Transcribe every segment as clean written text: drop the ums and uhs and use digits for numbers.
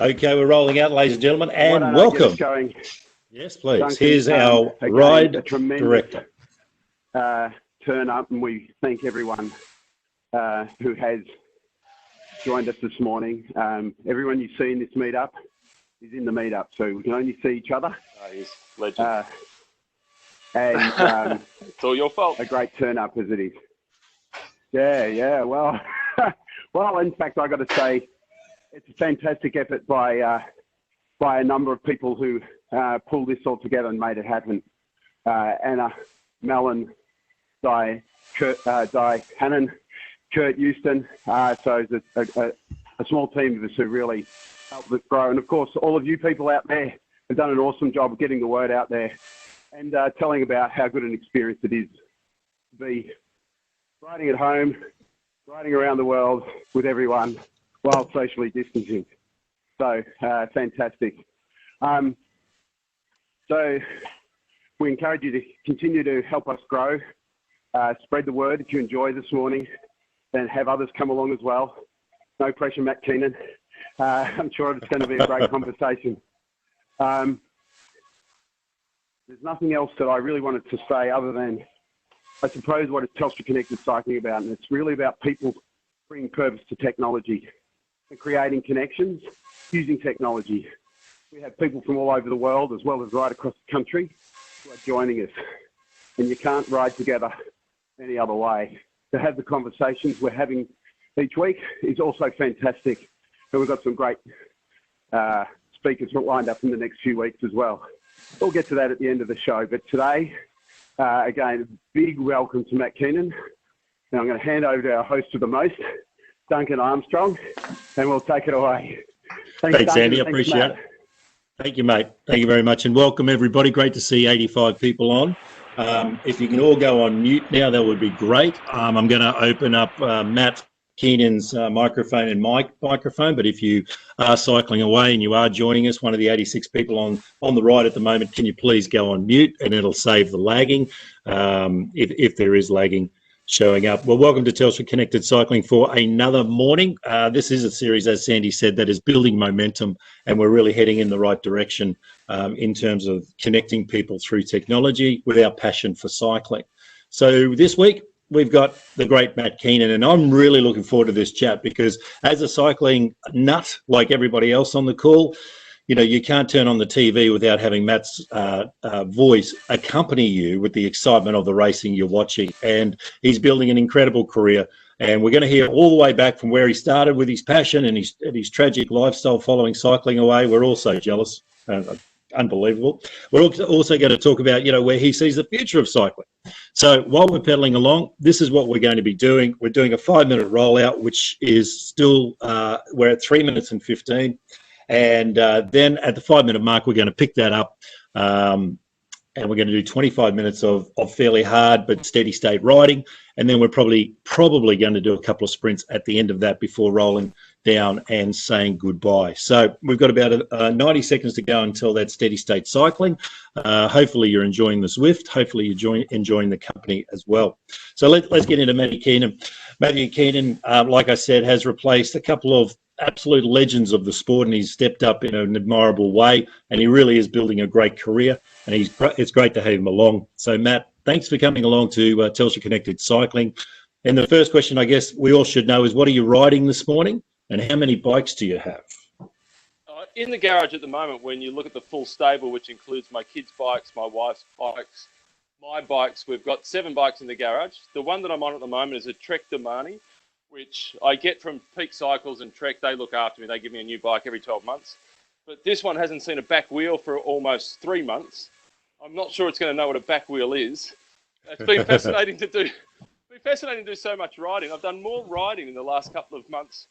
Okay, we're rolling out, ladies and gentlemen, and Why don't welcome. I get us going? Yes, please. Duncan, Here's our again, ride a tremendous, director. Turn up, and we thank everyone who has joined us this morning. Everyone you see in this meetup is in the meetup, so we can only see each other. He's legend. And it's all your fault. A great turn up as it is. Yeah. Well, well. In fact, I got to say, it's a fantastic effort by a number of people who pulled this all together and made it happen. Anna, Melon, Di, Hannon, Kurt, Houston. So it's a small team of us who really helped it grow. And of course, all of you people out there have done an awesome job of getting the word out there and telling about how good an experience it is to be riding at home, riding around the world with everyone while socially distancing. So fantastic. So we encourage you to continue to help us grow, spread the word if you enjoy this morning, and have others come along as well. No pressure, Matt Keenan. I'm sure it's going to be a great conversation. There's nothing else that I really wanted to say other than, I suppose, what is Telstra Connected Cycling about, and it's really about people bringing purpose to technology and creating connections using technology. We have people from all over the world, as well as right across the country, who are joining us, and you can't ride together any other way. To have the conversations we're having each week is also fantastic, and we've got some great speakers lined up in the next few weeks as well. We'll get to that at the end of the show, but today, again, a big welcome to Matt Keenan, and I'm going to hand over to our host of the most, Duncan Armstrong, and we'll take it away. Thanks Andy. I appreciate it. Thank you, mate. Thank you very much, and welcome everybody. Great to see 85 people on. If you can all go on mute now, that would be great. I'm going to open up Matt Keenan's microphone and my microphone, but if you are cycling away and you are joining us, one of the 86 people on the ride at the moment, can you please go on mute, and it'll save the lagging if there is lagging showing up. Well, welcome to Telstra Connected Cycling for another morning. This is a series, as Sandy said, that is building momentum, and we're really heading in the right direction in terms of connecting people through technology with our passion for cycling. So this week, we've got the great Matt Keenan, and I'm really looking forward to this chat because as a cycling nut, like everybody else on the call, you know, you can't turn on the TV without having Matt's voice accompany you with the excitement of the racing you're watching. And he's building an incredible career. And we're going to hear all the way back from where he started with his passion and his tragic lifestyle following cycling away. We're all so jealous. Unbelievable. We're also going to talk about, you know, where he sees the future of cycling. So while we're pedaling along, this is what we're going to be doing. We're doing a 5-minute rollout, which is still, we're at 3 minutes and 15. And then at the 5-minute mark, we're going to pick that up and we're going to do 25 minutes of fairly hard but steady state riding. And then we're probably going to do a couple of sprints at the end of that before rolling down and saying goodbye. So we've got about 90 seconds to go until that steady state cycling. Hopefully you're enjoying the Zwift. Hopefully you're enjoying the company as well. So let's get into Matty Keenan. Matty Keenan, like I said, has replaced a couple of absolute legends of the sport, and he's stepped up in an admirable way, and he really is building a great career, and it's great to have him along. So Matt, thanks for coming along to Telstra Connected Cycling. And the first question I guess we all should know is, what are you riding this morning, and how many bikes do you have? In the garage at the moment, when you look at the full stable, which includes my kids' bikes, my wife's bikes, my bikes, we've got 7 bikes in the garage. The one that I'm on at the moment is a Trek Damani, which I get from Peak Cycles and Trek. They look after me. They give me a new bike every 12 months. But this one hasn't seen a back wheel for almost 3 months. I'm not sure it's going to know what a back wheel is. It's been fascinating to do. Fascinating to do so much riding. I've done more riding in the last couple of months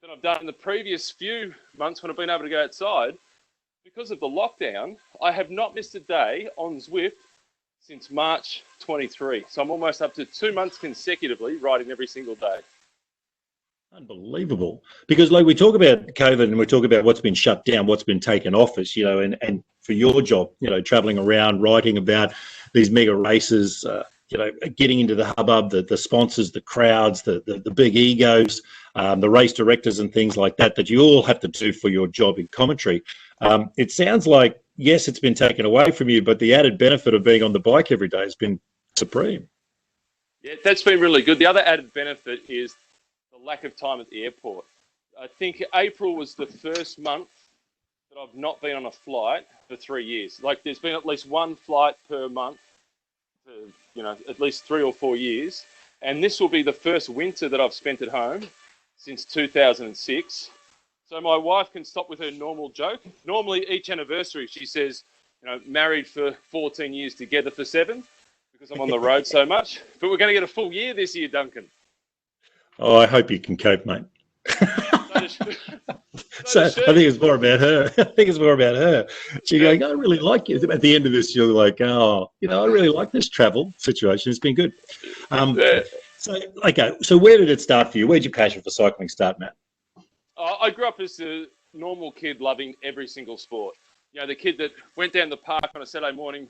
than I've done in the previous few months when I've been able to go outside. Because of the lockdown, I have not missed a day on Zwift since March 23. So I'm almost up to 2 months consecutively riding every single day. Unbelievable. Because like we talk about COVID and we talk about what's been shut down, what's been taken off us, you know, and for your job, you know, traveling around, writing about these mega races, getting into the hubbub, the sponsors, the crowds, the big egos, the race directors and things like that you all have to do for your job in commentary. It sounds like, yes, it's been taken away from you, but the added benefit of being on the bike every day has been supreme. Yeah, that's been really good. The other added benefit is the lack of time at the airport. I think April was the first month that I've not been on a flight for 3 years. Like, there's been at least one flight per month for, at least 3 or 4 years. And this will be the first winter that I've spent at home since 2006. So my wife can stop with her normal joke. Normally, each anniversary, she says, married for 14 years, together for 7, because I'm on the road so much. But we're going to get a full year this year, Duncan. Oh, I hope you can cope, mate. So I think it's more about her. She's going, I really like you. At the end of this, you're like, I really like this travel situation. It's been good. So where did it start for you? Where'd your passion for cycling start, Matt? I grew up as a normal kid loving every single sport. The kid that went down the park on a Saturday morning,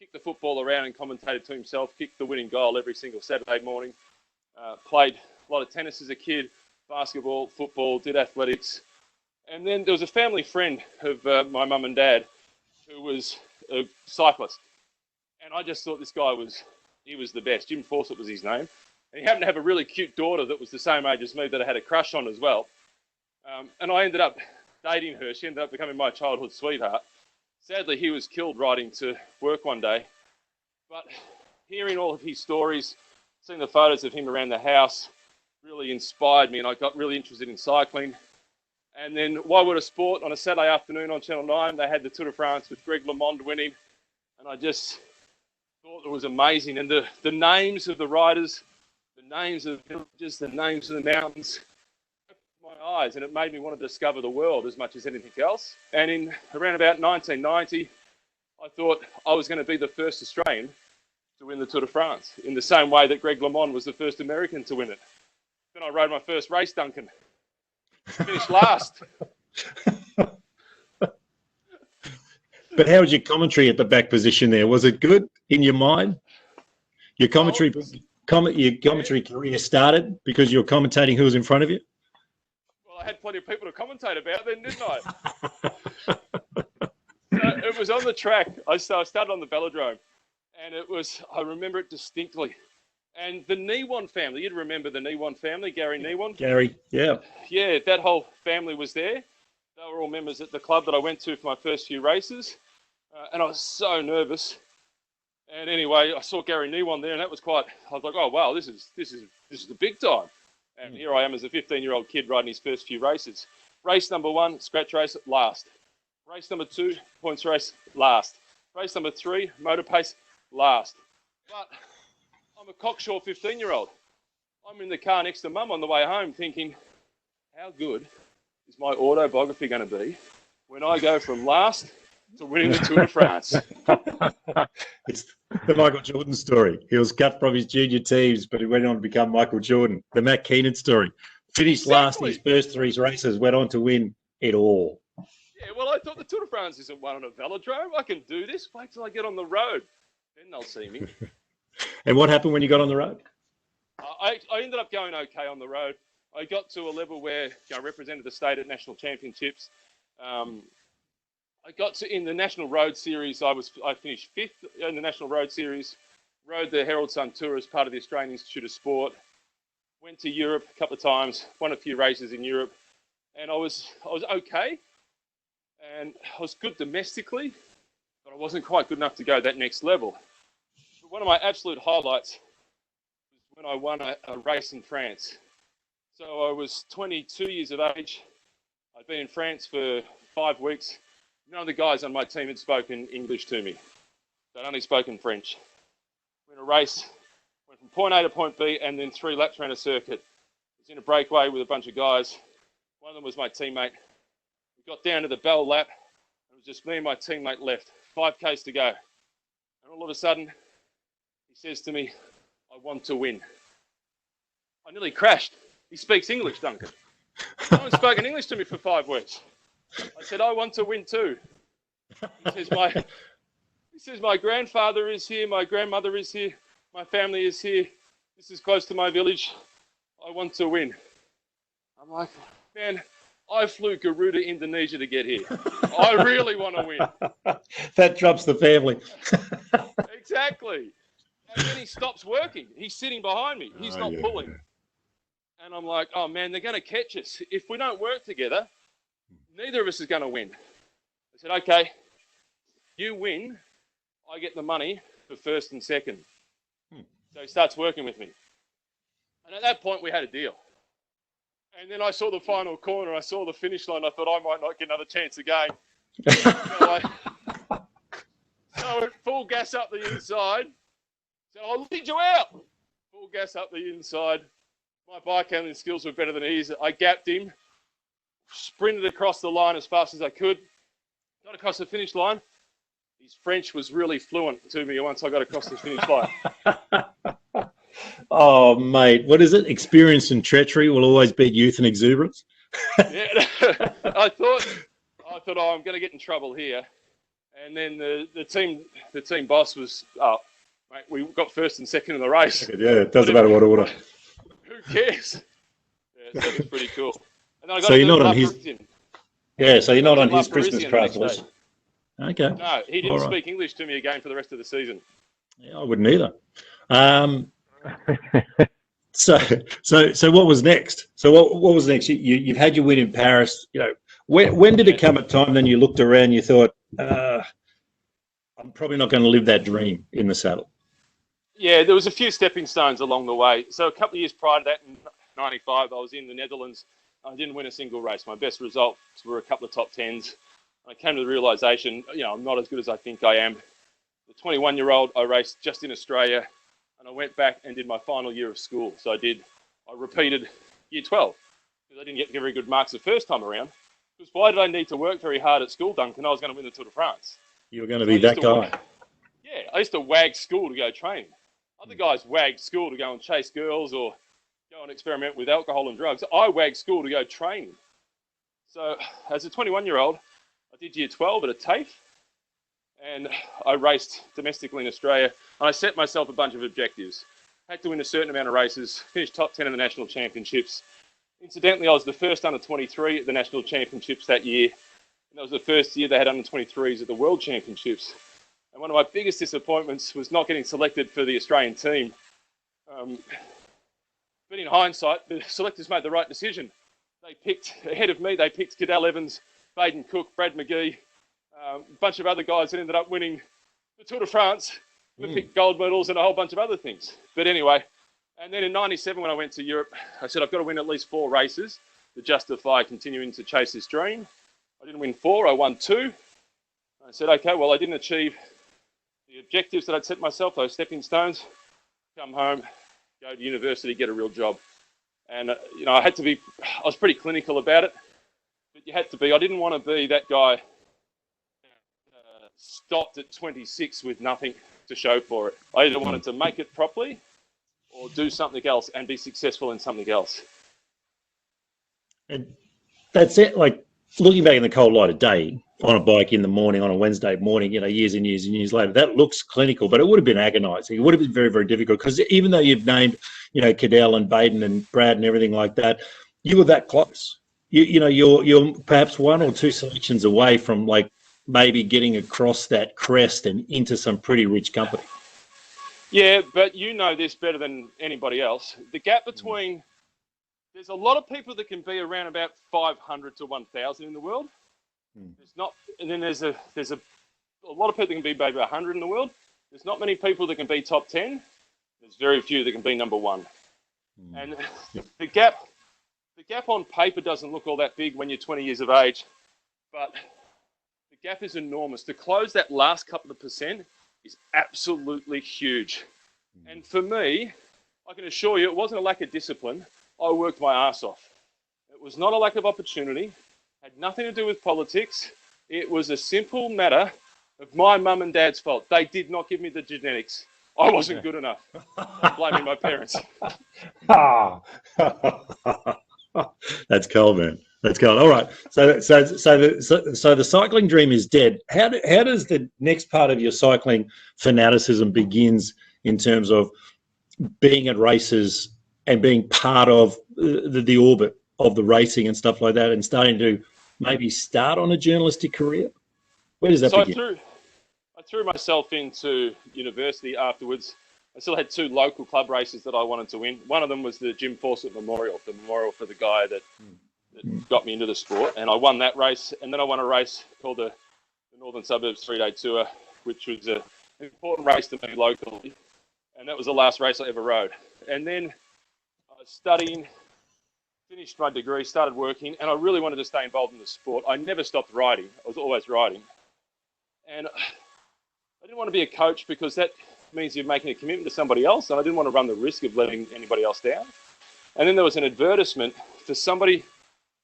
kicked the football around and commentated to himself, kicked the winning goal every single Saturday morning, played a lot of tennis as a kid, basketball, football, did athletics. And then there was a family friend of my mum and dad who was a cyclist. And I just thought this guy was the best. Jim Fawcett was his name. And he happened to have a really cute daughter that was the same age as me that I had a crush on as well. And I ended up dating her. She ended up becoming my childhood sweetheart. Sadly, he was killed riding to work one day. But hearing all of his stories, seeing the photos of him around the house, really inspired me, and I got really interested in cycling. And then Why Would a Sport on a Saturday afternoon on Channel 9, they had the Tour de France with Greg LeMond winning, and I just thought it was amazing. And the names of the riders, the names of the villages, the names of the mountains, opened my eyes, and it made me want to discover the world as much as anything else. And in around about 1990, I thought I was going to be the first Australian to win the Tour de France, in the same way that Greg LeMond was the first American to win it. Then I rode my first race, Duncan. Finished last. But how was your commentary at the back position there? Was it good in your mind? Your commentary career started because you were commentating who was in front of you? Well, I had plenty of people to commentate about then, didn't I? So it was on the track. I started on the velodrome, and I remember it distinctly. And the Niewon family, you'd remember the Niewon family, Gary Niewon. Gary, yeah. Yeah, that whole family was there. They were all members at the club that I went to for my first few races. And I was so nervous. And anyway, I saw Gary Niewon there, and I was like, oh, wow, this is the big time. And here I am as a 15-year-old kid riding his first few races. Race number 1, scratch race, last. Race number 2, points race, last. Race number 3, motor pace, last. But I'm a cocksure 15-year-old. I'm in the car next to Mum on the way home thinking, how good is my autobiography going to be when I go from last to winning the Tour de France? It's the Michael Jordan story. He was cut from his junior teams, but he went on to become Michael Jordan. The Matt Keenan story. Finished last in his first 3 races, went on to win it all. Yeah, well, I thought the Tour de France isn't won on a velodrome. I can do this. Wait till I get on the road. Then they'll see me. And what happened when you got on the road? I ended up going okay on the road. I got to a level where I represented the state at national championships. I got to, in the National Road Series, I finished 5th in the National Road Series, rode the Herald Sun Tour as part of the Australian Institute of Sport, went to Europe a couple of times, won a few races in Europe, and I was okay, and I was good domestically, but I wasn't quite good enough to go that next level. But one of my absolute highlights was when I won a race in France. So I was 22 years of age. I'd been in France for 5 weeks. None of the guys on my team had spoken English to me. They'd only spoken French. We went a race, went from point A to point B, and then 3 laps around a circuit. I was in a breakaway with a bunch of guys. One of them was my teammate. We got down to the bell lap. It was just me and my teammate left. 5 Ks to go. And all of a sudden, he says to me, I want to win. I nearly crashed. He speaks English, Duncan. No one's spoken English to me for 5 weeks. I said, I want to win too. He says, my grandfather is here, my grandmother is here. My family is here. This is close to my village. I want to win. I'm like, man, I flew Garuda, Indonesia to get here. I really want to win. That drops the family. Exactly. And then he stops working. He's sitting behind me. He's not pulling. And I'm like, oh, man, they're going to catch us. If we don't work together, neither of us is going to win. I said, okay, you win, I get the money for first and second. So he starts working with me. And at that point, we had a deal. And then I saw the final corner. I saw the finish line. I thought I might not get another chance again. So full gas up the inside. So I'll lead you out. Full gas up the inside. My bike handling skills were better than his. I gapped him, sprinted across the line as fast as I could, got across the finish line. His French was really fluent to me once I got across the finish line. Oh, mate, what is it? Experience and treachery will always beat youth and exuberance. Yeah, I thought, oh, I'm going to get in trouble here. And then the team boss was, oh, mate, we got first and second in the race. Yeah, it doesn't matter what order. Who cares? Yeah, so it was pretty cool. And then I got so you're not on his. Yeah, so you're not on his Christmas craft list. Okay. No, he didn't speak English to me again for the rest of the season. Yeah, I wouldn't either. So what was next? So what was next? You've had your win in Paris. You know, when did it come a time then you looked around and you thought, I'm probably not going to live that dream in the saddle? Yeah, there was a few stepping stones along the way. So a couple of years prior to that, in '95, I was in the Netherlands. I didn't win a single race. My best results were a couple of top tens. I came to the realization, I'm not as good as I think I am. The 21-year-old, I raced just in Australia, and I went back and did my final year of school. So I repeated year 12 because I didn't get very good marks the first time around. Because why did I need to work very hard at school, Duncan? I was going to win the Tour de France. You were going to be that guy. Yeah, I used to wag school to go training. Other guys wagged school to go and chase girls or go and experiment with alcohol and drugs. I wagged school to go training. So as a 21-year-old, I did year 12 at a TAFE, and I raced domestically in Australia, and I set myself a bunch of objectives. I had to win a certain amount of races, finish top 10 in the national championships. Incidentally, I was the first under 23 at the national championships that year, and that was the first year they had under 23s at the world championships. And one of my biggest disappointments was not getting selected for the Australian team. But in hindsight, the selectors made the right decision. They picked, ahead of me, they picked Cadell Evans, Baden Cook, Brad McGee, a bunch of other guys that ended up winning the Tour de France, Olympic gold medals and a whole bunch of other things. But anyway, and then in '97 when I went to Europe, I said I've got to win at least 4 races to justify continuing to chase this dream. I didn't win 4, I won 2. I said, okay, well, I didn't achieve the objectives that I'd set myself, those stepping stones. Come home, go to university, get a real job. And, I was pretty clinical about it. But you had to be. I didn't want to be that guy stopped at 26 with nothing to show for it. I either wanted to make it properly or do something else and be successful in something else. And that's it. Like looking back in the cold light of day on a bike in the morning, on a Wednesday morning, years and years and years later, that looks clinical, but it would have been agonizing. It would have been very, very difficult because even though you've named, Cadell and Baden and Brad and everything like that, you were that close. You're perhaps 1 or 2 selections away from like maybe getting across that crest and into some pretty rich company. Yeah, but you know this better than anybody else. The gap between, there's a lot of people that can be around about 500 to 1,000 in the world. There's not, and then there's a lot of people that can be maybe 100 in the world. There's not many people that can be top 10. There's very few that can be number 1. And the gap on paper doesn't look all that big when you're 20 years of age, but the gap is enormous. To close that last couple of percent is absolutely huge. And for me, I can assure you, it wasn't a lack of discipline. I worked my ass off. It was not a lack of opportunity. Had nothing to do with politics. It was a simple matter of my mum and dad's fault. They did not give me the genetics. I wasn't good enough. I'm blaming my parents. That's cold, man. That's cold. All right. So the cycling dream is dead. How does the next part of your cycling fanaticism begins in terms of being at races and being part of the orbit of the racing and stuff like that, and starting to maybe start on a journalistic career? Where does that begin? I threw myself into university afterwards. I still had 2 local club races that I wanted to win. One of them was the Jim Fawcett Memorial, the memorial for the guy that got me into the sport. And I won that race. And then I won a race called the Northern Suburbs 3-day tour, which was an important race to me locally. And that was the last race I ever rode. And then I was studying, finished my degree, started working, and I really wanted to stay involved in the sport. I never stopped riding. I was always riding. And I didn't want to be a coach because that means you're making a commitment to somebody else, and I didn't want to run the risk of letting anybody else down. And then there was an advertisement for somebody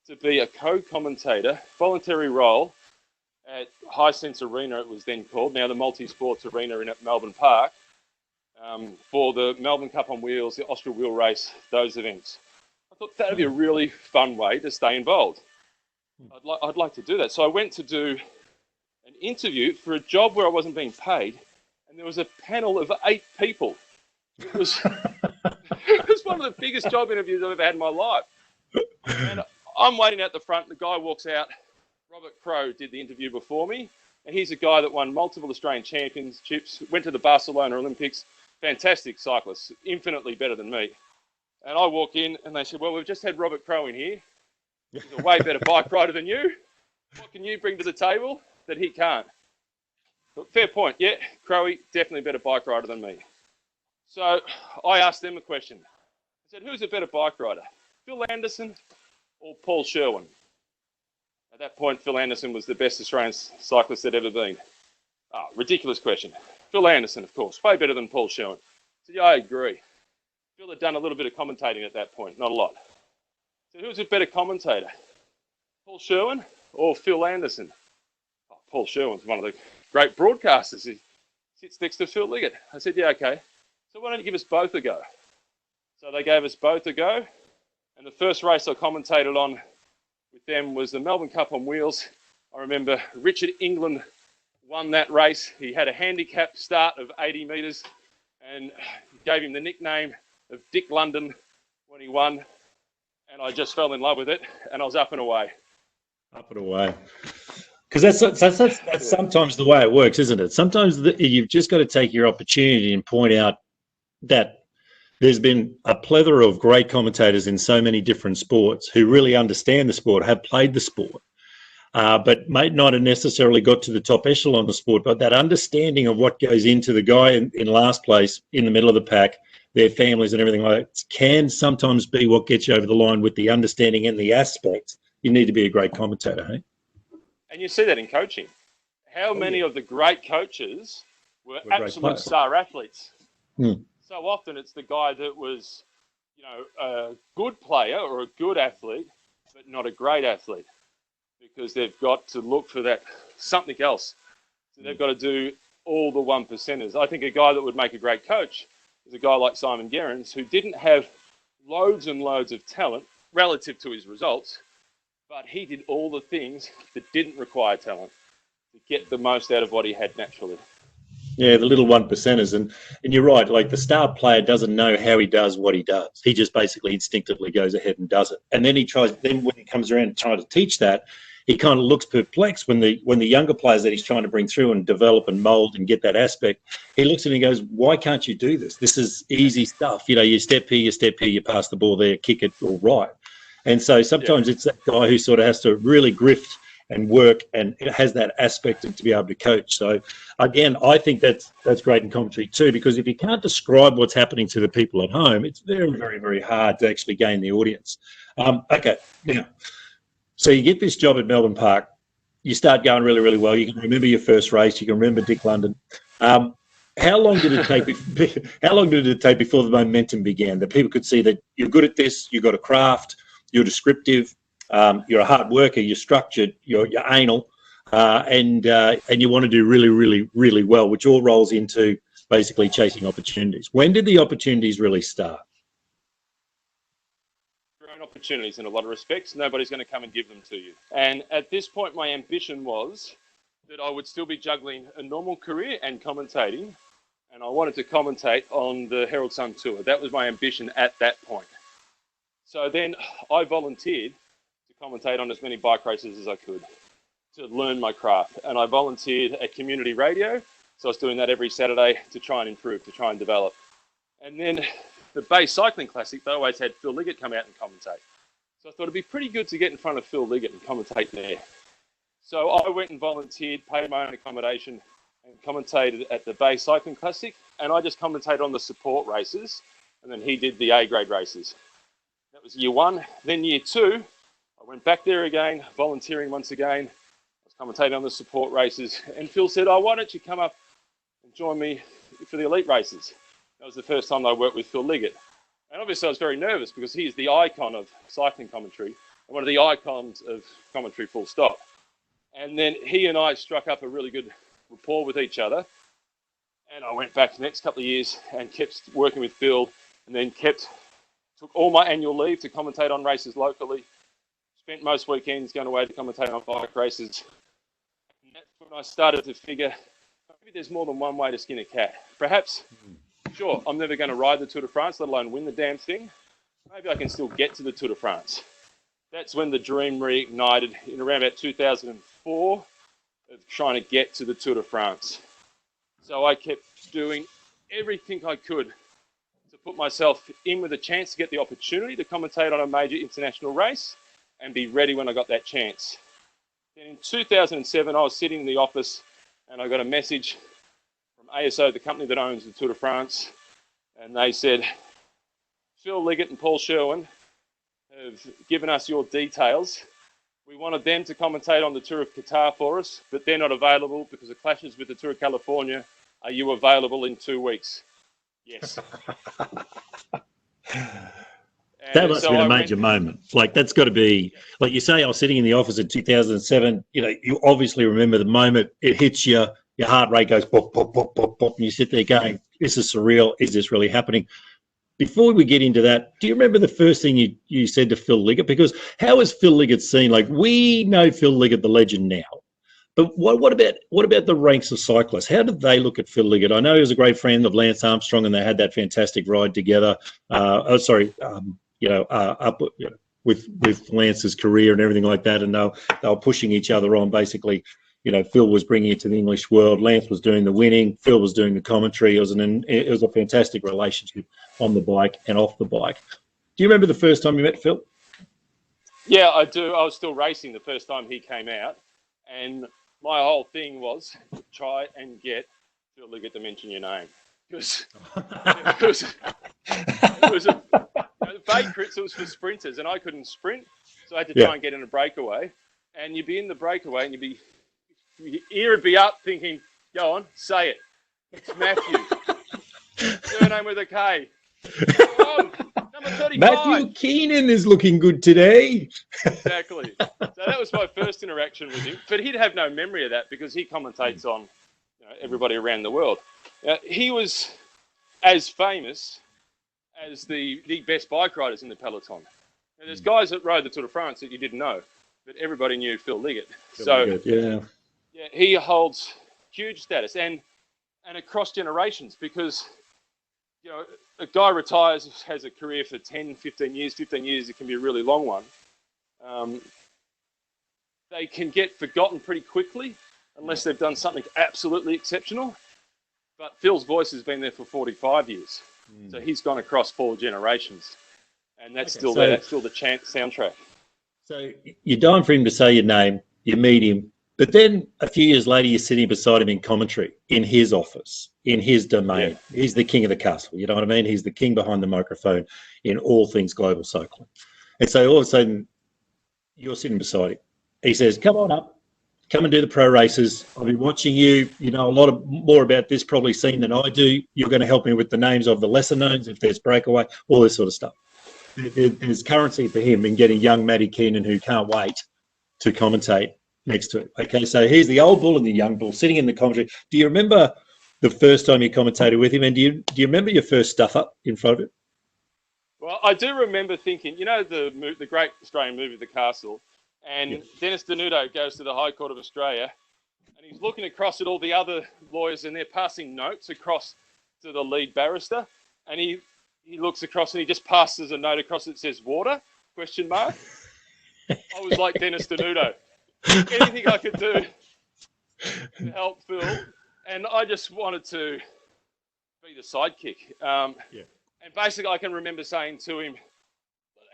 to be a co-commentator, voluntary role at Hisense Arena, it was then called, now the Multi-Sports Arena at Melbourne Park, for the Melbourne Cup on Wheels, the Austral Wheel Race, those events. I thought that would be a really fun way to stay involved. I'd like to do that. So I went to do an interview for a job where I wasn't being paid, and there was a panel of 8 people. It was, it was one of the biggest job interviews I've ever had in my life. And I'm waiting out the front. The guy walks out. Robert Crow did the interview before me, and he's a guy that won multiple Australian championships, went to the Barcelona Olympics, fantastic cyclist, infinitely better than me. And I walk in, and they said, well, we've just had Robert Crow in here. He's a way better bike rider than you. What can you bring to the table that he can't? But fair point. Yeah, Crowy, definitely a better bike rider than me. So I asked them a question. I said, who's a better bike rider, Phil Anderson or Paul Sherwin? At that point, Phil Anderson was the best Australian cyclist there'd ever been. Oh, ridiculous question. Phil Anderson, of course, way better than Paul Sherwin. I said, yeah, I agree. Phil had done a little bit of commentating at that point, not a lot. So who's a better commentator, Paul Sherwin or Phil Anderson? Oh, Paul Sherwin's one of the great broadcasters. He sits next to Phil Liggett. I said, yeah, okay. So why don't you give us both a go? So they gave us both a go. And the first race I commentated on with them was the Melbourne Cup on Wheels. I remember Richard England won that race. He had a handicap start of 80 metres and gave him the nickname of Dick London when he won. And I just fell in love with it, and I was up and away. Up and away. Because that's sometimes the way it works, isn't it? Sometimes you've just got to take your opportunity and point out that there's been a plethora of great commentators in so many different sports who really understand the sport, have played the sport, but might not have necessarily got to the top echelon of the sport. But that understanding of what goes into the guy in last place, in the middle of the pack, their families and everything like that, can sometimes be what gets you over the line with the understanding and the aspects. You need to be a great commentator, hey? And you see that in coaching. How many of the great coaches were absolute star athletes? So often it's the guy that was, a good player or a good athlete, but not a great athlete, because they've got to look for that something else. So they've got to do all the 1%ers. I think a guy that would make a great coach is a guy like Simon Gerrans, who didn't have loads and loads of talent relative to his results, but he did all the things that didn't require talent to get the most out of what he had naturally. Yeah, the little 1%ers. And you're right, like the star player doesn't know how he does what he does. He just basically instinctively goes ahead and does it. And then when he comes around and tries to teach that, he kind of looks perplexed when the younger players that he's trying to bring through and develop and mold and get that aspect, he looks at him and goes, why can't you do this? This is easy stuff. You step here, you pass the ball there, kick it all right. And so sometimes it's that guy who sort of has to really grift and work, and it has that aspect to be able to coach. So again, I think that's great in commentary too, because if you can't describe what's happening to the people at home, it's very, very, very hard to actually gain the audience. Okay, now, so you get this job at Melbourne Park, you start going really, really well. You can remember your first race. You can remember Dick London. How long did it take? How long did it take before the momentum began? That people could see that you're good at this, you've got a craft, you're descriptive, you're a hard worker, you're structured, you're anal, and you want to do really, really, really well, which all rolls into basically chasing opportunities. When did the opportunities really start? Your own opportunities in a lot of respects. Nobody's going to come and give them to you. And at this point, my ambition was that I would still be juggling a normal career and commentating and I wanted to commentate on the Herald Sun Tour. That was my ambition at that point. So then I volunteered to commentate on as many bike races as I could to learn my craft. And I volunteered at community radio. So I was doing that every Saturday to try and improve, to try and develop. And then the Bay Cycling Classic, they always had Phil Liggett come out and commentate. So I thought it'd be pretty good to get in front of Phil Liggett and commentate there. So I went and volunteered, paid my own accommodation, and commentated at the Bay Cycling Classic. And I just commentated on the support races. And then he did the A-grade races. That was year one. Then year two, I went back there again, volunteering once again. I was commentating on the support races. And Phil said, oh, why don't you come up and join me for the elite races? That was the first time I worked with Phil Liggett. And obviously I was very nervous because he's the icon of cycling commentary and one of the icons of commentary full stop. And then he and I struck up a really good rapport with each other. And I went back the next couple of years and kept working with Phil, and then took all my annual leave to commentate on races locally, spent most weekends going away to commentate on bike races. And that's when I started to figure, maybe there's more than one way to skin a cat. Perhaps, sure, I'm never going to ride the Tour de France, let alone win the damn thing. Maybe I can still get to the Tour de France. That's when the dream reignited in around about 2004 of trying to get to the Tour de France. So I kept doing everything I could to put myself in with a chance to get the opportunity to commentate on a major international race and be ready when I got that chance. Then in 2007, I was sitting in the office and I got a message from ASO, the company that owns the Tour de France, and they said, Phil Liggett and Paul Sherwin have given us your details. We wanted them to commentate on the Tour of Qatar for us, but they're not available because it clashes with the Tour of California. Are you available in 2 weeks? Yes. That must have been a major moment. Like, that's got to be, like you say, I was sitting in the office in 2007. You know, you obviously remember the moment it hits you, your heart rate goes pop, pop, pop, pop, pop, and you sit there going, this is surreal. Is this really happening? Before we get into that, do you remember the first thing you said to Phil Liggett? Because how is Phil Liggett seen? Like, we know Phil Liggett, the legend, now. But what about the ranks of cyclists? How did they look at Phil Liggett? I know he was a great friend of Lance Armstrong, and they had that fantastic ride together. With Lance's career and everything like that, and they were pushing each other on. Basically, you know, Phil was bringing it to the English world. Lance was doing the winning. Phil was doing the commentary. It was a fantastic relationship on the bike and off the bike. Do you remember the first time you met Phil? Yeah, I do. I was still racing the first time he came out, and my whole thing was to try and get Phil Liggett to mention your name, because it was a fake crits. It was for sprinters, and I couldn't sprint, so I had to try and get in a breakaway. And you'd be in the breakaway, and your ear would be up, thinking, "Go on, say it. It's Matthew. Surname with a K. Come on, number 35. Matthew Keenan is looking good today." Exactly. So that was my first interaction with him. But he'd have no memory of that because he commentates on, you know, everybody around the world. He was as famous as the best bike riders in the peloton. Now, there's guys that rode the Tour de France that you didn't know, but everybody knew Phil Liggett. Yeah, he holds huge status and across generations, because, you know, a guy retires, has a career for 10, 15 years. 15 years, it can be a really long one. They can get forgotten pretty quickly unless they've done something absolutely exceptional. But Phil's voice has been there for 45 years. So he's gone across 4 generations. And that's still there. That's still the soundtrack. So you're dying for him to say your name, you meet him, but then a few years later, you're sitting beside him in commentary, in his office, in his domain. Yeah. He's the king of the castle, you know what I mean? He's the king behind the microphone in all things global cycling. And so all of a sudden, you're sitting beside him. He says, come on up, come and do the pro races. I'll be watching you. You know a lot more about this probably scene than I do. You're going to help me with the names of the lesser knowns, if there's breakaway, all this sort of stuff. There's currency for him in getting young Matty Keenan, who can't wait to commentate next to it. Okay, so here's the old bull and the young bull sitting in the commentary. Do you remember the first time you commentated with him, and do you remember your first stuff up in front of him? Well, I do remember thinking, you know, the great Australian movie, The Castle, and Dennis Denuto goes to the High Court of Australia, and he's looking across at all the other lawyers, and they're passing notes across to the lead barrister, and he looks across and he just passes a note across that says water, ? I was like Dennis Denudo. Anything I could do to help Phil, and I just wanted to be the sidekick. And basically I can remember saying to him,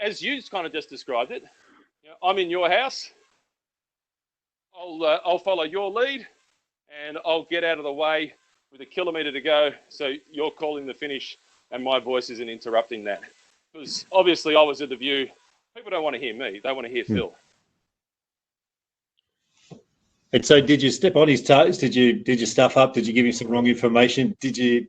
as you kind of just described it, I'm in your house, I'll follow your lead, and I'll get out of the way with a kilometre to go, so you're calling the finish and my voice isn't interrupting that. Because obviously I was of the view, people don't want to hear me, they want to hear Phil. And so did you step on his toes? Did you stuff up? Did you give him some wrong information? Did you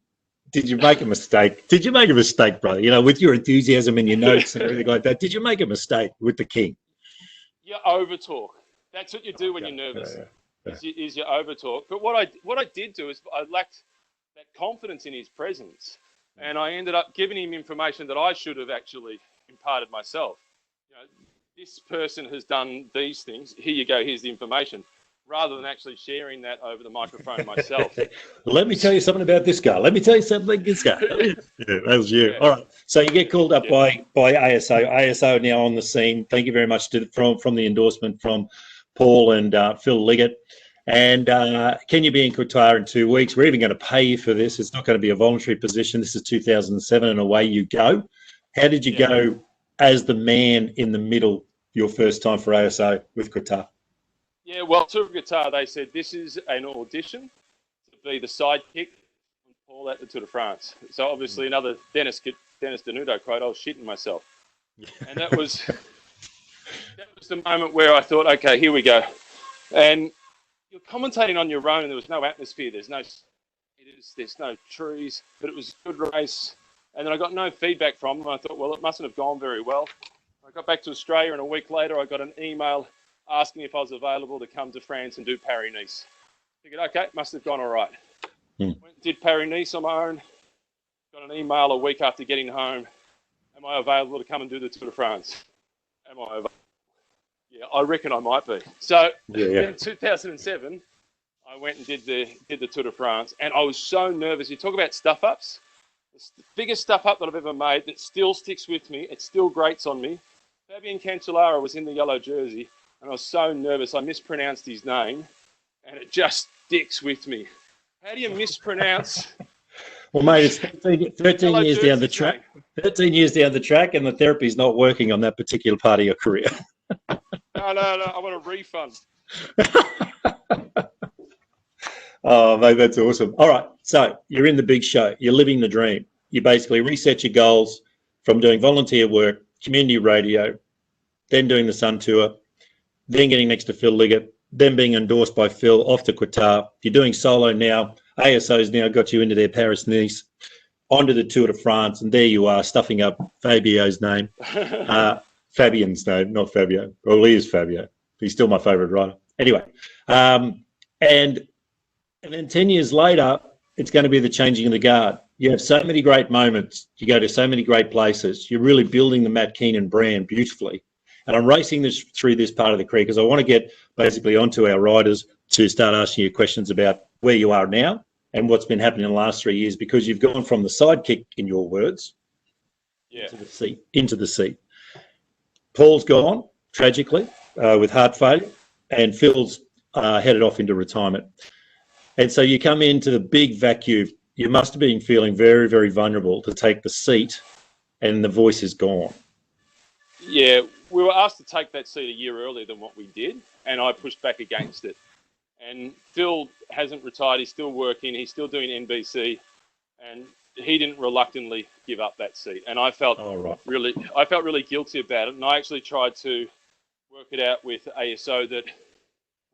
make a mistake? Did you make a mistake, brother? With your enthusiasm and your notes and everything like that, did you make a mistake with the king? You over-talk. That's what you do when you're nervous, is you over-talk. But what I did do is I lacked that confidence in his presence, and I ended up giving him information that I should have actually imparted myself. This person has done these things. Here you go, here's the information, rather than actually sharing that over the microphone myself. Let me tell you something about this guy. Let me tell you something about this guy. That was you. Yeah. All right. So you get called up by ASO. ASO now on the scene. Thank you very much from the endorsement from Paul and Phil Liggett. And can you be in Qatar in 2 weeks? We're even going to pay you for this. It's not going to be a voluntary position. This is 2007 and away you go. How did you go as the man in the middle your first time for ASO with Qatar? Yeah, well, to Qatar, they said this is an audition to be the sidekick from Paul at the Tour de France. So obviously another Dennis Denudo quote, I was shitting myself. And that was the moment where I thought, okay, here we go. And you're commentating on your own, and there was no atmosphere. There's no trees, but it was a good race. And then I got no feedback from them. I thought, well, it mustn't have gone very well. I got back to Australia, and a week later I got an email asking if I was available to come to France and do Paris-Nice. Figured, okay, must have gone all right. Went and did Paris-Nice on my own. Got an email a week after getting home. Am I available to come and do the Tour de France? Am I available? Yeah, I reckon I might be. So in 2007, I went and did the Tour de France, and I was so nervous. You talk about stuff-ups. It's the biggest stuff-up that I've ever made that still sticks with me. It still grates on me. Fabian Cancellara was in the yellow jersey, and I was so nervous I mispronounced his name, and it just sticks with me. How do you mispronounce? Well, mate, it's 13 years down the track. 13 years down the track, and the therapy's not working on that particular part of your career. No, I want a refund. Oh, mate, that's awesome. All right, so you're in the big show. You're living the dream. You basically reset your goals from doing volunteer work, community radio, then doing the Sun Tour, then getting next to Phil Liggett, then being endorsed by Phil, off to Qatar. You're doing solo now. ASO's now got you into their Paris-Nice, onto the Tour de France, and there you are, stuffing up Fabio's name. Fabian's name, not Fabio. Well, he is Fabio. He's still my favourite rider. Anyway, and then 10 years later, it's going to be the changing of the guard. You have so many great moments. You go to so many great places. You're really building the Matt Keenan brand beautifully. And I'm racing this through this part of the career because I want to get basically onto our riders to start asking you questions about where you are now and what's been happening in the last 3 years, because you've gone from the sidekick, in your words, into the seat. Paul's gone, tragically, with heart failure, and Phil's headed off into retirement. And so you come into the big vacuum. You must have been feeling very, very vulnerable to take the seat, and the voice is gone. Yeah, we were asked to take that seat a year earlier than what we did, and I pushed back against it. And Phil hasn't retired. He's still working. He's still doing NBC, and he didn't reluctantly give up that seat. And I felt really guilty about it. And I actually tried to work it out with ASO that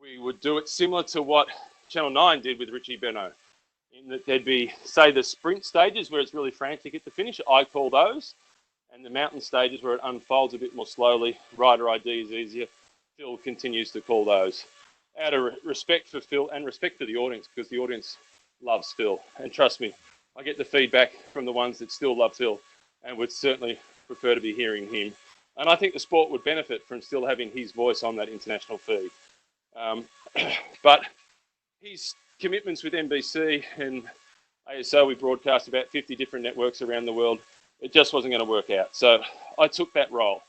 we would do it similar to what Channel 9 did with Richie Beno, in that there'd be, say, the sprint stages where it's really frantic at the finish. I call those. And the mountain stages where it unfolds a bit more slowly, rider ID is easier. Phil continues to call those. Out of respect for Phil and respect for the audience, because the audience loves Phil. And trust me, I get the feedback from the ones that still love Phil and would certainly prefer to be hearing him. And I think the sport would benefit from still having his voice on that international feed. But his commitments with NBC and ASO, we broadcast about 50 different networks around the world. It just wasn't going to work out. So I took that role.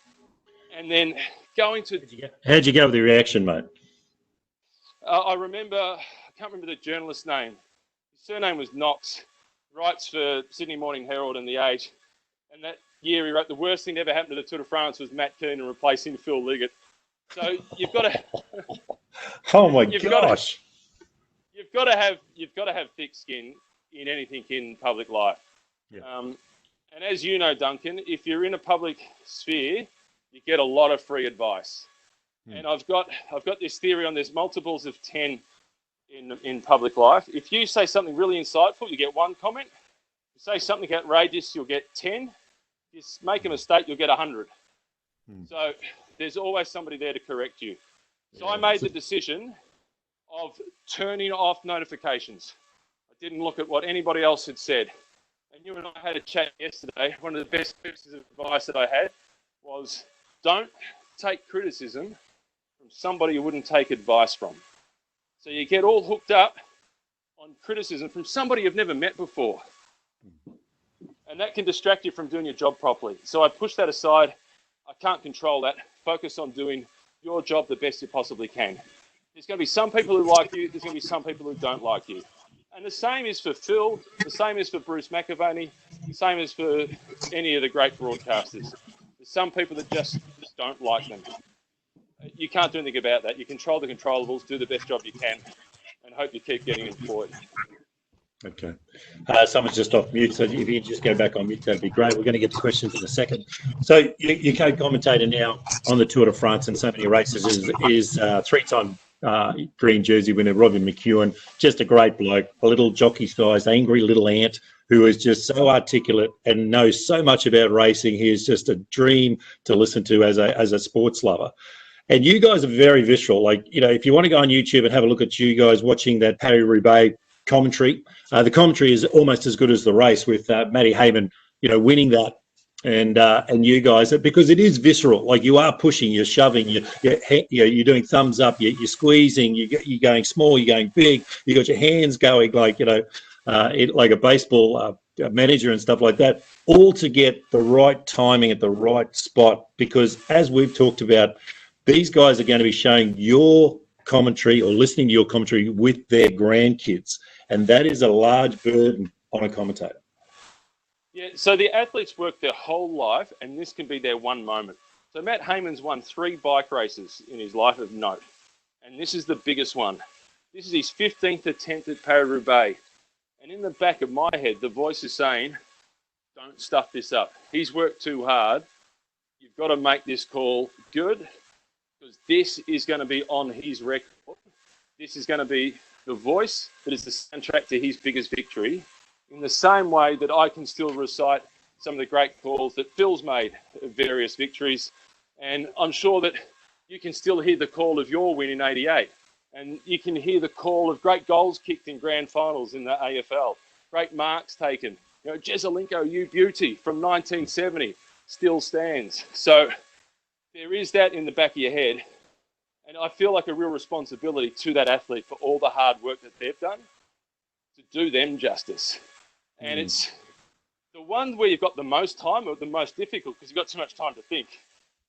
And then going to... How'd you go with the reaction, mate? I remember, I can't remember the journalist's name. His surname was Knox. Writes for Sydney Morning Herald and The Age. And that year he wrote, the worst thing that ever happened to the Tour de France was Matt Keenan replacing Phil Liggett. So you've got to... Oh my gosh. You've got to have thick skin in anything in public life. Yeah. And as you know, Duncan, if you're in a public sphere, you get a lot of free advice. And I've got this theory on there's multiples of 10 in public life. If you say something really insightful, you get 1 comment. If you say something outrageous, you'll get 10. If you make a mistake, you'll get 100. So there's always somebody there to correct you. So I made the decision of turning off notifications. I didn't look at what anybody else had said. And you and I had a chat yesterday. One of the best pieces of advice that I had was don't take criticism from somebody you wouldn't take advice from. So you get all hooked up on criticism from somebody you've never met before. And that can distract you from doing your job properly. So I pushed that aside. I can't control that. Focus on doing your job the best you possibly can. There's going to be some people who like you. There's going to be some people who don't like you. And the same is for Phil. The same is for Bruce McAvaney. The same is for any of the great broadcasters. There's some people that just don't like them. You can't do anything about that. You control the controllables, do the best job you can, and hope you keep getting employed. Okay. Someone's just off mute, so if you just go back on mute, that'd be great. We're going to get to questions in a second. So you co-commentator now on the Tour de France and so many races is 3-time green jersey winner Robbie McEwen. Just a great bloke, a little jockey-sized, angry little ant who is just so articulate and knows so much about racing. He is just a dream to listen to as a sports lover. And you guys are very visceral. Like, you know, if you want to go on YouTube and have a look at you guys watching that Paris-Roubaix commentary, the commentary is almost as good as the race with Matty Heyman, you know, winning that. And you guys, because it is visceral. Like, you are pushing, you're shoving, you're doing thumbs up, you're squeezing, you're going small, you're going big, you got your hands going like, you know, like a baseball manager and stuff like that, all to get the right timing at the right spot. Because as we've talked about, these guys are going to be showing your commentary or listening to your commentary with their grandkids. And that is a large burden on a commentator. Yeah, so the athletes work their whole life, and this can be their one moment. So Matt Heyman's won 3 bike races in his life of note, and this is the biggest one. This is his 15th attempt at Paris-Roubaix. And in the back of my head, the voice is saying, don't stuff this up. He's worked too hard. You've got to make this call good, because this is going to be on his record. This is going to be the voice that is the soundtrack to his biggest victory, in the same way that I can still recite some of the great calls that Phil's made of various victories. And I'm sure that you can still hear the call of your win in '88. And you can hear the call of great goals kicked in grand finals in the AFL, great marks taken. You know, Jezelenko, you beauty from 1970 still stands. So there is that in the back of your head. And I feel like a real responsibility to that athlete for all the hard work that they've done to do them justice. And it's the one where you've got the most time, or the most difficult because you've got too much time to think.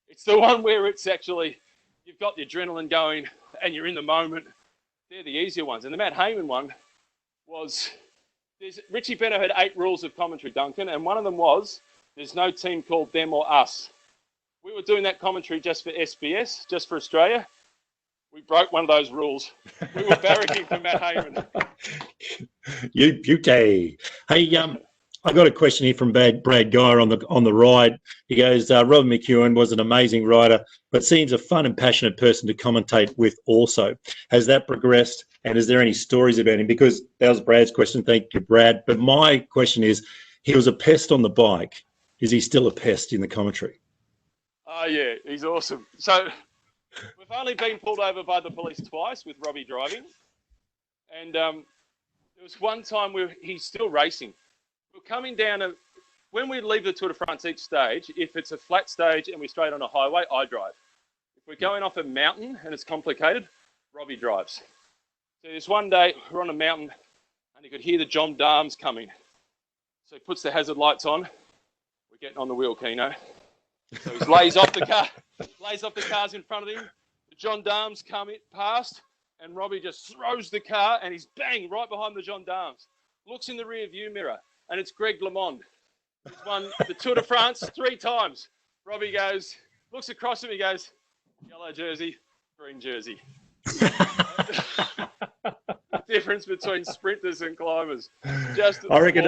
It's the one where it's actually, you've got the adrenaline going and you're in the moment. They're the easier ones. And the Matt Heyman one was, Richie Beno had 8 rules of commentary, Duncan, and one of them was, there's no team called them or us. We were doing that commentary just for SBS, just for Australia. We broke one of those rules. We were barracking for Matt Heyman. You beauty. Hey, I got a question here from Brad Geyer on the ride. He goes, Robin McEwen was an amazing rider, but seems a fun and passionate person to commentate with also. Has that progressed? And is there any stories about him? Because that was Brad's question. Thank you, Brad. But my question is, he was a pest on the bike. Is he still a pest in the commentary? Oh, yeah, he's awesome. So we've only been pulled over by the police twice with Robbie driving. And there was one time where he's still racing. We're coming down, when we leave the Tour de France each stage, if it's a flat stage and we're straight on a highway, I drive. If we're going off a mountain and it's complicated, Robbie drives. So this one day, we're on a mountain, and he could hear the gendarmes coming. So he puts the hazard lights on. We're getting on the wheel, Keno. So he lays off the cars in front of him. The gendarmes come past, and Robbie just throws the car, and he's bang right behind the gendarmes. Looks in the rear view mirror, and it's Greg LeMond. He's won the Tour de France 3 times. Robbie goes, looks across at me, goes, yellow jersey, green jersey. The difference between sprinters and climbers. Just awesome. I reckon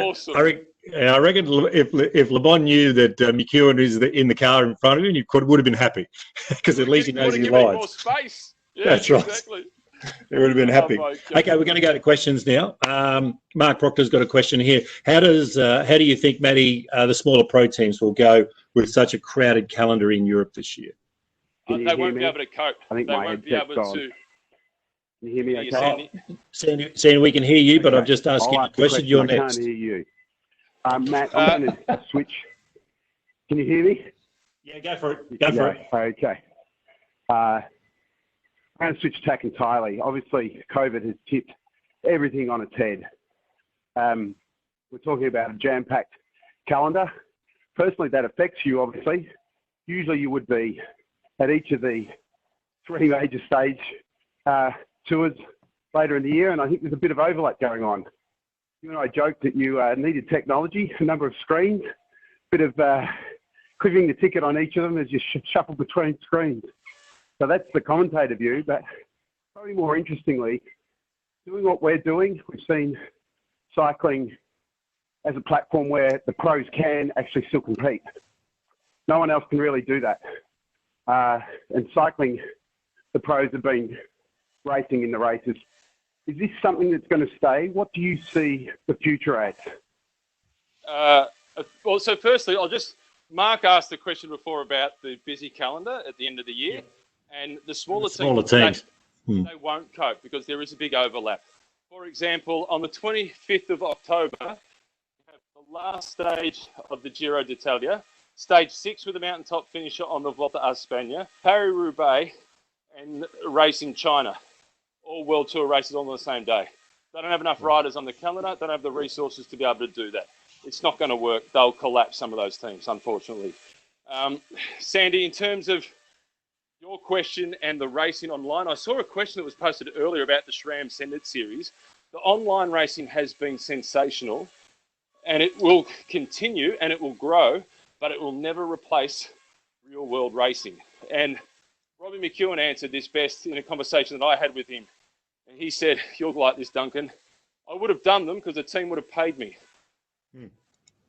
if LeBon knew that McEwen is in the car in front of him, would have been happy because at least he knows his lines. More space. Yeah, that's right. Exactly. He would have been happy. Okay, we're going to go to questions now. Mark Proctor's got a question here. How do you think, Matty, the smaller pro teams will go with such a crowded calendar in Europe this year? They won't be able to cope. I think they my won't be headset's able gone. to. Can you hear me okay? Sandy, we can hear you, but I'm just asking a question. You're next. I can't hear you. Matt, I'm going to switch. Can you hear me? Yeah, go for it. Go for it. Okay. I'm going to switch tack entirely. Obviously, COVID has tipped everything on its head. We're talking about a jam-packed calendar. Personally, that affects you, obviously. Usually you would be at each of the 3 major stage tours later in the year, and I think there's a bit of overlap going on. You and I joked that you needed technology, a number of screens, a bit of clipping the ticket on each of them as you shuffle between screens. So that's the commentator view, but probably more interestingly, doing what we're doing, we've seen cycling as a platform where the pros can actually still compete. No one else can really do that. And cycling, the pros have been racing in the races. Is this something that's going to stay? What do you see the future as? Well, so firstly, Mark asked the question before about the busy calendar at the end of the year. Yeah. And the smaller teams. They won't cope because there is a big overlap. For example, on the 25th of October, we have the last stage of the Giro d'Italia, stage 6 with a mountaintop finisher on the Volta a España, Paris-Roubaix, and a race in China. All World Tour races all on the same day. They don't have enough riders on the calendar. They don't have the resources to be able to do that. It's not going to work. They'll collapse, some of those teams, unfortunately. Sandy, in terms of your question and the racing online, I saw a question that was posted earlier about the SRAM Send It series. The online racing has been sensational, and it will continue and it will grow, but it will never replace real-world racing. And Robbie McEwen answered this best in a conversation that I had with him. And he said, "You'll like this, Duncan. I would have done them because the team would have paid me."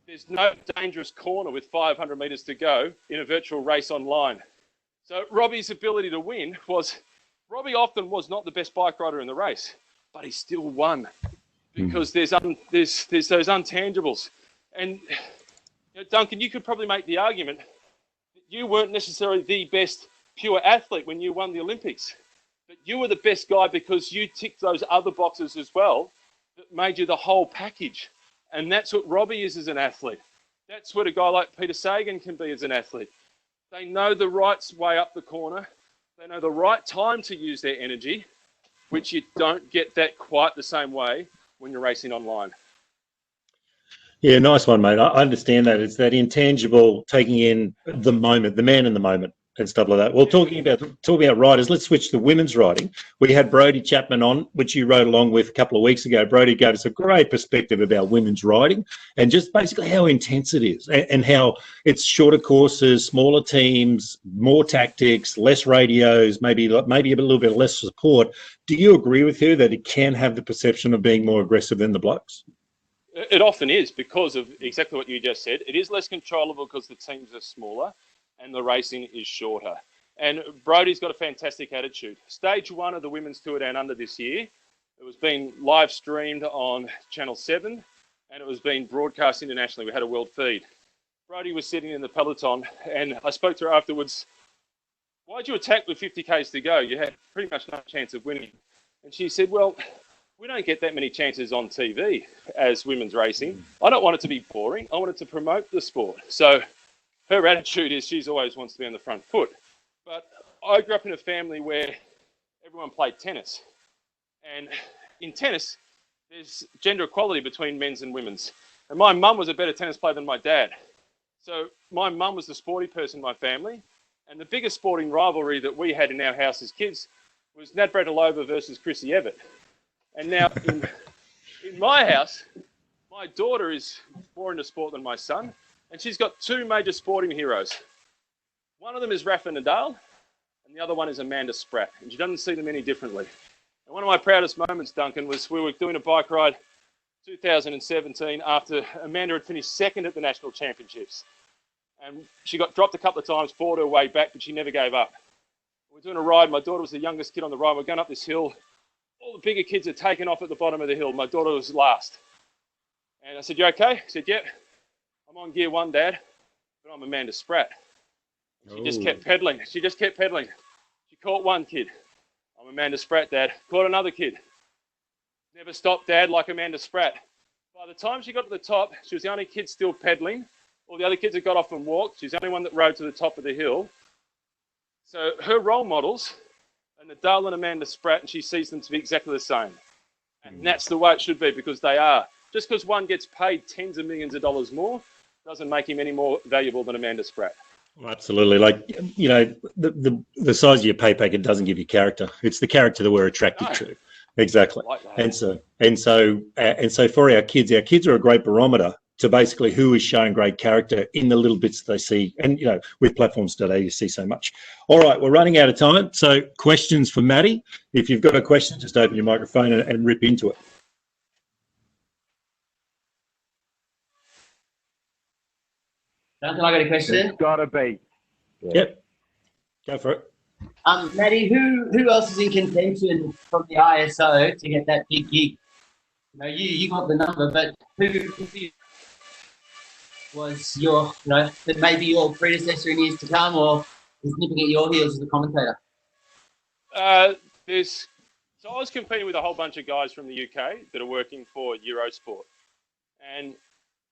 There's no dangerous corner with 500 metres to go in a virtual race online. So Robbie's ability to win Robbie often was not the best bike rider in the race, but he still won because there's those intangibles. And Duncan, you could probably make the argument that you weren't necessarily the best pure athlete when you won the Olympics, but you were the best guy because you ticked those other boxes as well that made you the whole package. And that's what Robbie is as an athlete. That's what a guy like Peter Sagan can be as an athlete. They know the right way up the corner. They know the right time to use their energy, which you don't get that quite the same way when you're racing online. Yeah, nice one, mate. I understand that. It's that intangible taking in the moment, the man in the moment and stuff like that. Well, talking about riders, let's switch to women's riding. We had Brodie Chapman on, which you rode along with a couple of weeks ago. Brodie gave us a great perspective about women's riding and just basically how intense it is and how it's shorter courses, smaller teams, more tactics, less radios, maybe a little bit less support. Do you agree with her that it can have the perception of being more aggressive than the blokes? It often is because of exactly what you just said. It is less controllable because the teams are smaller and the racing is shorter. And Brodie's got a fantastic attitude. Stage 1 of the Women's Tour Down Under this year, it was being live streamed on Channel 7 and it was being broadcast internationally. We had a world feed. Brodie was sitting in the peloton and I spoke to her afterwards. "Why'd you attack with 50 Ks to go? You had pretty much no chance of winning." And she said, "Well, we don't get that many chances on TV as women's racing. I don't want it to be boring. I want it to promote the sport." So her attitude is she's always wants to be on the front foot. But I grew up in a family where everyone played tennis. And in tennis, there's gender equality between men's and women's. And my mum was a better tennis player than my dad. So my mum was the sporty person in my family. And the biggest sporting rivalry that we had in our house as kids was Navratilova versus Chrissy Evert. And now in my house, my daughter is more into sport than my son. And she's got two major sporting heroes. One of them is Rafa Nadal, and the other one is Amanda Spratt. And she doesn't see them any differently. And one of my proudest moments, Duncan, was we were doing a bike ride 2017 after Amanda had finished second at the national championships. And she got dropped a couple of times, fought her way back, but she never gave up. We're doing a ride. My daughter was the youngest kid on the ride. We're going up this hill. All the bigger kids are taken off at the bottom of the hill. My daughter was last. And I said, "You okay?" She said, "Yep. I'm on gear one, Dad, but I'm Amanda Spratt." She just kept pedaling. She just kept pedaling. She caught one kid. "I'm Amanda Spratt, Dad." Caught another kid. "Never stopped, Dad, like Amanda Spratt." By the time she got to the top, she was the only kid still pedaling. All the other kids had got off and walked. She's the only one that rode to the top of the hill. So her role models are Nadal and Amanda Spratt, and she sees them to be exactly the same. And that's the way it should be, because they are. Just because one gets paid tens of millions of dollars more doesn't make him any more valuable than Amanda Spratt. Absolutely. Like, you know, the size of your pay packet doesn't give you character. It's the character that we're attracted to. Exactly. Like and so for our kids are a great barometer to basically who is showing great character in the little bits that they see. And, you know, with platforms today, you see so much. All right, we're running out of time. So questions for Maddie. If you've got a question, just open your microphone and rip into it. Duncan, I got a question. It's gotta be. Yep. Go for it. Maddie, who else is in contention from the ISO to get that big gig? You know, you got the number, but who was your, you know, that maybe your predecessor in years to come, or is nipping at your heels as a commentator? So I was competing with a whole bunch of guys from the UK that are working for Eurosport. And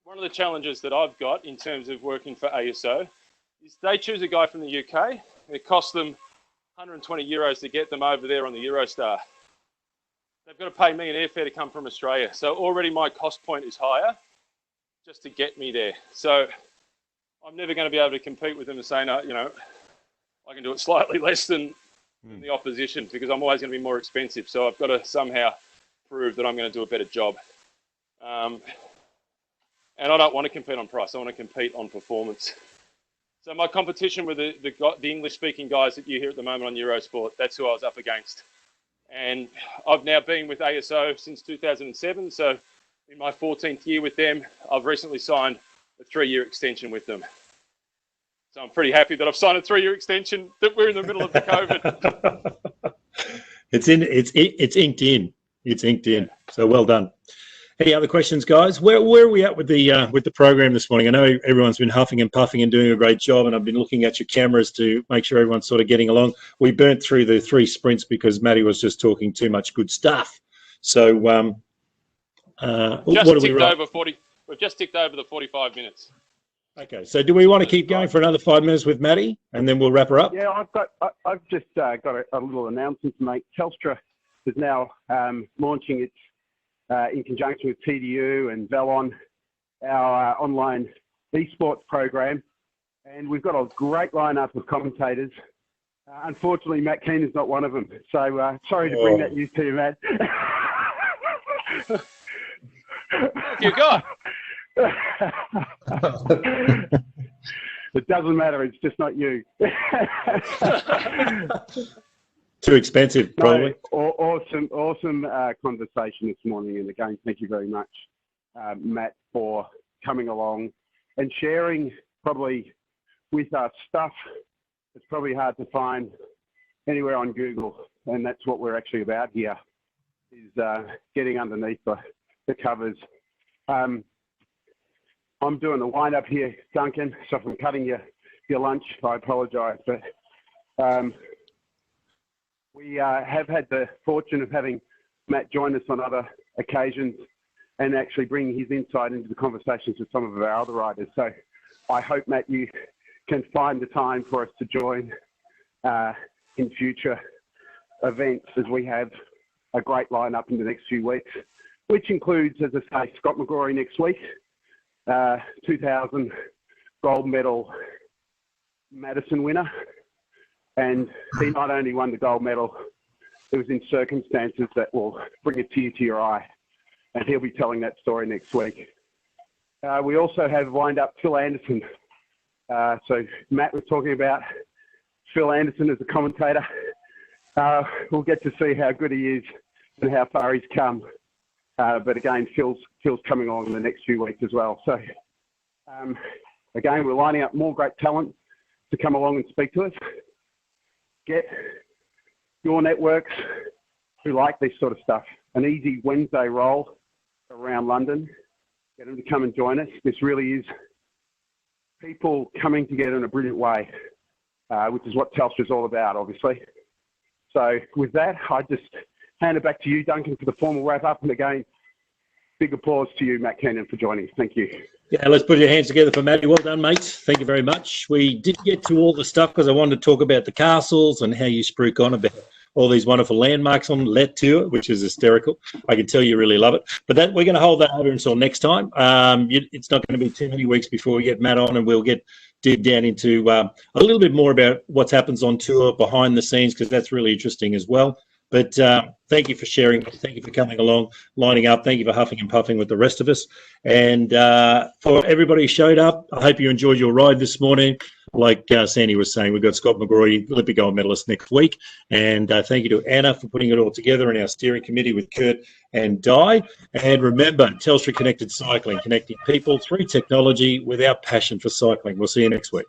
one of the challenges that I've got in terms of working for ASO is they choose a guy from the UK. It costs them 120 euros to get them over there on the Eurostar. They've got to pay me an airfare to come from Australia. So already my cost point is higher just to get me there. So I'm never going to be able to compete with them and say, no, you know, I can do it slightly less than the opposition, because I'm always going to be more expensive. So I've got to somehow prove that I'm going to do a better job. And I don't want to compete on price. I want to compete on performance. So my competition with the English-speaking guys that you hear at the moment on Eurosport, that's who I was up against. And I've now been with ASO since 2007. So in my 14th year with them, I've recently signed a 3-year extension with them. So I'm pretty happy that I've signed a 3-year extension, that we're in the middle of the COVID. It's inked in. It's inked in. So well done. Any other questions, guys? Where are we at with the program this morning? I know everyone's been huffing and puffing and doing a great job, and I've been looking at your cameras to make sure everyone's sort of getting along. We burnt through the 3 sprints because Maddie was just talking too much good stuff. So what are we We've just ticked over the 45 minutes. Okay, so do we want to keep going for another 5 minutes with Maddie, and then we'll wrap her up? Yeah, I've just got a little announcement to make. Telstra is now launching its, in conjunction with TDU and Velon, our online esports program, and we've got a great lineup of commentators. Unfortunately, Matt Keenan's not one of them, so sorry to bring that news to you, Matt. You got. It doesn't matter. It's just not you. Too expensive, probably. No, awesome conversation this morning. And again, thank you very much, Matt, for coming along and sharing probably with us stuff that's probably hard to find anywhere on Google. And that's what we're actually about here, is getting underneath the covers. I'm doing the wind up here, Duncan, so if I'm cutting your lunch, I apologise. But we have had the fortune of having Matt join us on other occasions and actually bring his insight into the conversations with some of our other riders. So I hope, Matt, you can find the time for us to join in future events, as we have a great lineup in the next few weeks which includes, as I say, Scott McGrory next week, 2000 gold medal Madison winner. And he not only won the gold medal, it was in circumstances that will bring a tear to your eye. And he'll be telling that story next week. We also have lined up Phil Anderson. So Matt was talking about Phil Anderson as a commentator. We'll get to see how good he is and how far he's come. But again, Phil's coming along in the next few weeks as well. So again, we're lining up more great talent to come along and speak to us. Get your networks who like this sort of stuff an easy Wednesday roll around London. Get them to come and join us. This really is people coming together in a brilliant way, which is what Telstra is all about, obviously. So with that, I just hand it back to you, Duncan, for the formal wrap-up. And again, big applause to you, Matt Keenan, for joining. Thank you. Yeah, let's put your hands together for Matty. Well done, mate. Thank you very much. We did get to all the stuff because I wanted to talk about the castles and how you spruik on about all these wonderful landmarks on Let Tour, which is hysterical. I can tell you really love it. But that we're going to hold that over until next time. It's not going to be too many weeks before we get Matt on, and we'll dig down into a little bit more about what happens on tour behind the scenes, because that's really interesting as well. But thank you for sharing. Thank you for coming along, lining up. Thank you for huffing and puffing with the rest of us. And for everybody who showed up, I hope you enjoyed your ride this morning. Like Sandy was saying, we've got Scott McGrory, Olympic gold medalist, next week. And thank you to Anna for putting it all together and our steering committee with Kurt and Di. And remember, Telstra Connected Cycling, connecting people through technology with our passion for cycling. We'll see you next week.